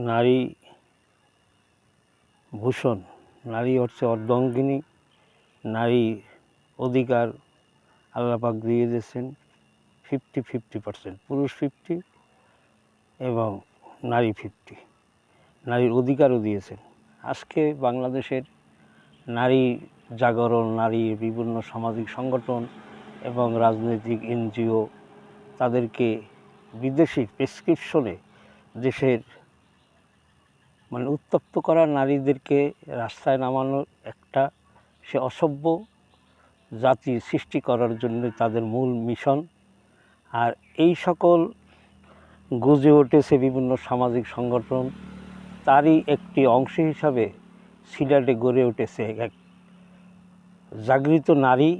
নারী ভূষণ, নারী হচ্ছে অর্ধাঙ্গিনী। নারী অধিকার আল্লাহ পাক দিয়ে দিয়েছেন 50-50%, পুরুষ 50 এবং নারী 50। নারীর অধিকারও দিয়েছেন। আজকে বাংলাদেশের নারী জাগরণ, নারীর বিভিন্ন সামাজিক সংগঠন এবং রাজনৈতিক এনজিও তাদেরকে বিদেশি প্রেসক্রিপশনে দেশের উত্তপ্ত করা নারীদেরকে রাস্তায় নামানোর একটা সে অসভ্য জাতি সৃষ্টি করার জন্য তাদের মূল মিশন। আর এই সকল গজে উঠেছে বিভিন্ন সামাজিক সংগঠন, তারই একটি অংশ হিসাবে সিলেটে গড়ে উঠেছে এক জাগৃত নারী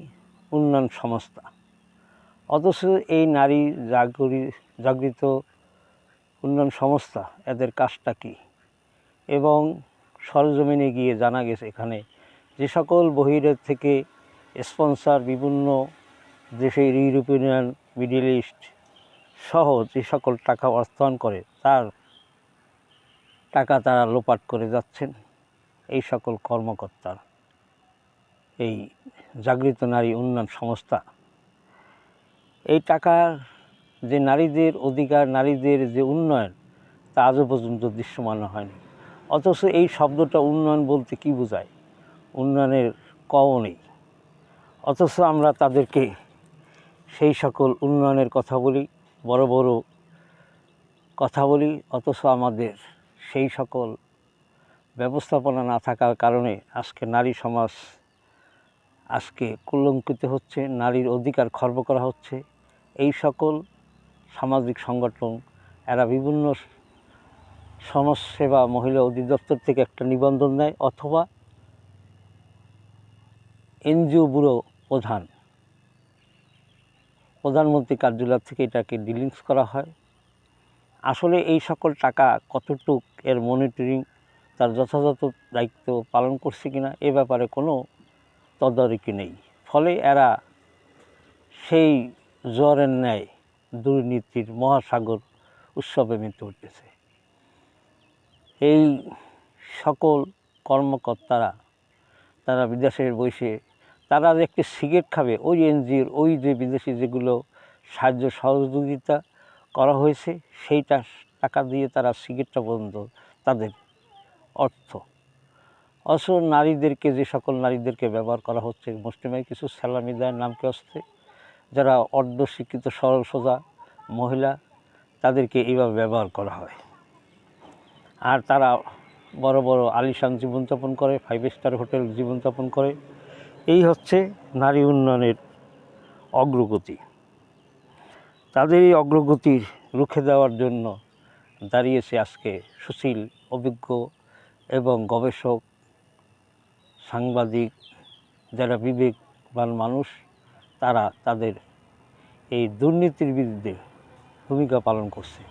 উন্নয়ন সংস্থা। অথচ এই নারী জাগৃত উন্নয়ন সংস্থা এদের কাজটা কী, এবং সরজমিনে গিয়ে জানা গেছে এখানে যে সকল বহিরের থেকে স্পন্সর বিভিন্ন দেশের ইউরোপিয়ান, মিডল ইস্ট সহ যে সকল টাকা অর্থায়ন করে তার টাকা তারা লোপাট করে যাচ্ছেন এই সকল কর্মকর্তা। এই জাগৃত নারী উন্নয়ন সংস্থা এই টাকা যে নারীদের অধিকার, নারীদের যে উন্নয়ন তা আজও পর্যন্ত দৃশ্যমান হয়নি। অথচ এই শব্দটা উন্নয়ন বলতে কী বোঝায়? উন্নয়নের কও নেই। অথচ আমরা তাদেরকে সেই সকল উন্নয়নের কথা বলি, বড় বড় কথা বলি, অথচ আমাদের সেই সকল ব্যবস্থাপনা না থাকার কারণে আজকে নারী সমাজ আজকে কলঙ্কিত হচ্ছে, নারীর অধিকার খর্ব করা হচ্ছে। এই সকল সামাজিক সংগঠন এরা বিভিন্ন সমাজসেবা মহিলা অধিদপ্তর থেকে একটা নিবন্ধন নেয়, অথবা এনজিও ব্যুরো প্রধানমন্ত্রী কার্যালয় থেকে এটাকে ডিলিংস করা হয়। আসলে এই সকল টাকা কতটুক এর মনিটরিং তার যথাযথ দায়িত্ব পালন করছে কিনা এ ব্যাপারে কোনো তদারকি নেই। ফলে এরা সেই জ্বরের ন্যায় দুর্নীতির মহাসাগর উৎসবে মেতে উঠতেছে। এই সকল কর্মকর্তারা তারা বিদেশের বসে তারা যে একটি সিগারেট খাবে, ওই এনজিওর ওই যে বিদেশি যেগুলো সাহায্য সহযোগিতা করা হয়েছে সেইটা টাকা দিয়ে তারা সিগারেটটা পর্যন্ত তাদের অর্থ। অথচ নারীদেরকে, যে সকল নারীদেরকে ব্যবহার করা হচ্ছে, মুসলিমায় কিছু সালামি দেয় নামকে আসতে, যারা অর্ধশিক্ষিত সরল সোজা মহিলা তাদেরকে এইভাবে ব্যবহার করা হয়। আর তারা বড় বড় আলিশান জীবনযাপন করে, 5 স্টার হোটেল জীবনযাপন করে। এই হচ্ছে নারী উন্নয়নের অগ্রগতি। তাদের এই অগ্রগতির রুখে দেওয়ার জন্য দাঁড়িয়েছে আজকে সুশীল, অভিজ্ঞ এবং গবেষক, সাংবাদিক, যারা বিবেকবান মানুষ, তারা তাদের এই দুর্নীতির বিরুদ্ধে ভূমিকা পালন করছে।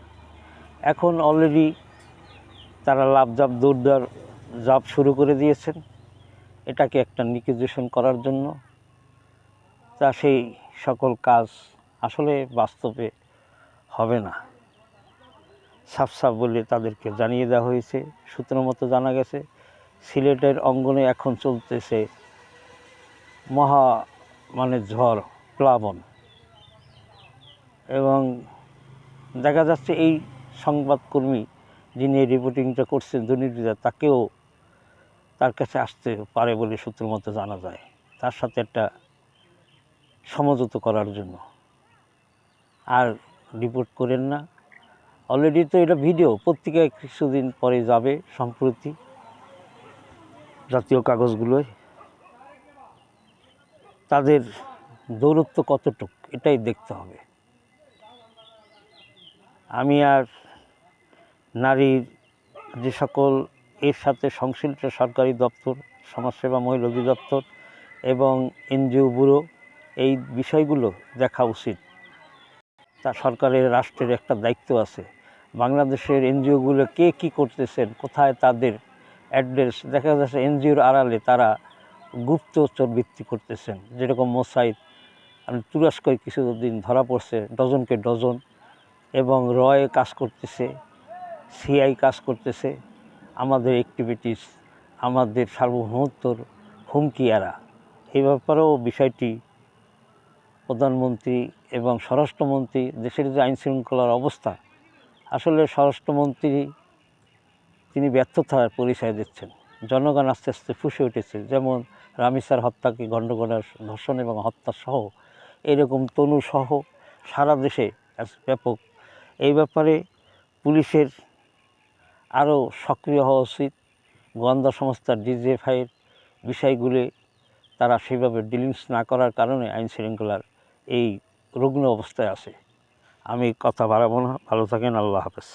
এখন অলরেডি তারা লাফঝাপ দৌড় জাপ শুরু করে দিয়েছেন এটাকে একটা লিকুইডেশন করার জন্য। তা সেই সকল কাজ আসলে বাস্তবে হবে না, সাফ সাফ বলে তাদেরকে জানিয়ে দেওয়া হয়েছে। সূত্র মতো জানা গেছে সিলেটের অঙ্গনে এখন চলতেছে মহা ঝড়, প্লাবন, এবং দেখা যাচ্ছে এই সংবাদকর্মী যিনি এই রিপোর্টিংটা করছেন দুর্নীতিটা, তার কাছে আসতে পারে বলে সূত্র মতো জানা যায়, তার সাথে একটা সমঝোতা করার জন্য। আর রিপোর্ট করেন না, অলরেডি তো এটা ভিডিও পত্রিকায় কিছুদিন পরে যাবে, সম্প্রতি জাতীয় কাগজগুলোয়। তাদের দৌরত্ব কতটুক এটাই দেখতে হবে। আমি আর নারীর যে সকল এর সাথে সংশ্লিষ্ট সরকারি দপ্তর, সমাজসেবা মহিলা অধিদপ্তর এবং এনজিও ব্যুরো, এই বিষয়গুলো দেখা উচিত। তা সরকারের, রাষ্ট্রের একটা দায়িত্ব আছে। বাংলাদেশের এনজিওগুলো কে কী করতেছেন, কোথায় তাদের অ্যাড্রেস, দেখা যাচ্ছে এনজিওর আড়ালে তারা গুপ্তচর বৃত্তি করতেছেন। যেরকম মোসাইদ তুরস্কয় কিছুদিন ধরা পড়ছে ডজনকে ডজন, এবং রয়ে কাজ করতেছে সিআই কাজ করতেছে, আমাদের অ্যাক্টিভিটিস, আমাদের সার্বভৌমত্বর হুমকি এরা। এই ব্যাপারেও বিষয়টি প্রধানমন্ত্রী এবং স্বরাষ্ট্রমন্ত্রী, দেশের যে আইনশৃঙ্খলার অবস্থা, আসলে স্বরাষ্ট্রমন্ত্রী তিনি ব্যর্থতার পরিচয় দিচ্ছেন। জনগণ আস্তে আস্তে ফুঁসে উঠেছে, যেমন রামিসার হত্যাকে গণ্ডগোলের ধর্ষণ এবং হত্যাসহ এরকম তনুসহ সারা দেশে ব্যাপক। এই ব্যাপারে পুলিশের আরও সক্রিয় হওয়া উচিত। গোয়েন্দা সংস্থার ডিজিএফআইয়ের বিষয়গুলি তারা সেভাবে ডিলিংস না করার কারণে আইনশৃঙ্খলার এই রুগ্ন অবস্থায় আছে। আমি কথা বাড়াবো না, ভালো থাকেন, আল্লাহ হাফেজ।